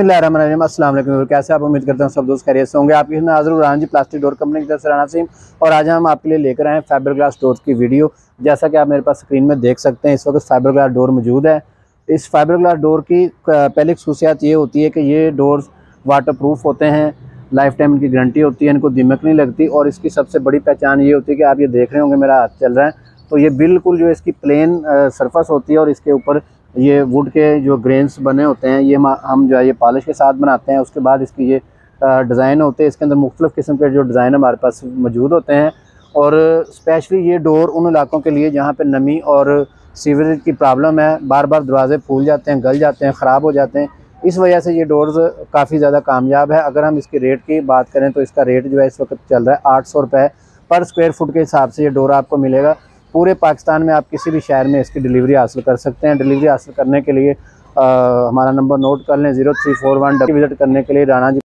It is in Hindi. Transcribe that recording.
अस्सलाम वालेकुम। कैसे आप? उम्मीद करता हूँ सब दोस्त खैरियत से होंगे। आपके हाजिर हूँ राना जी प्लास्टिक डोर कंपनी की तरफ से, राना सिंह। और आज हम आपके लिए लेकर आए हैं फाइबर ग्लास डोर की वीडियो। जैसा कि आप मेरे पास स्क्रीन में देख सकते हैं, इस वक्त फाइबर ग्लास डोर मौजूद है। इस फाइबर ग्लास डोर की पहली खसूसियात ये होती है कि ये डोर्स वाटर प्रूफ होते हैं, लाइफ टाइम इनकी गारंटी होती है, इनको दीमक नहीं लगती। और इसकी सबसे बड़ी पहचान ये होती है कि आप ये देख रहे होंगे मेरा हाथ चल रहा है, तो ये बिल्कुल जो इसकी प्लेन सरफेस होती है और इसके ऊपर ये वुड के जो ग्रेन्स बने होते हैं, ये हम जो है ये पॉलिश के साथ बनाते हैं। उसके बाद इसकी ये डिज़ाइन होते हैं, इसके अंदर मुख्तलिफ़ किस्म के जो डिज़ाइन हमारे पास मौजूद होते हैं। और स्पेशली ये डोर उन इलाकों के लिए जहाँ पे नमी और सीवरेज की प्रॉब्लम है, बार बार दरवाजे फूल जाते हैं, गल जाते हैं, ख़राब हो जाते हैं। इस वजह से ये डोर्स काफ़ी ज़्यादा कामयाब है। अगर हम इसकी रेट की बात करें तो इसका रेट जो है इस वक्त चल रहा है 800 रुपये पर स्क्वायर फुट के हिसाब से ये डोर आपको मिलेगा। पूरे पाकिस्तान में आप किसी भी शहर में इसकी डिलीवरी हासिल कर सकते हैं। डिलीवरी हासिल करने के लिए हमारा नंबर नोट कर लें, 0341 विज़िट करने के लिए राना जी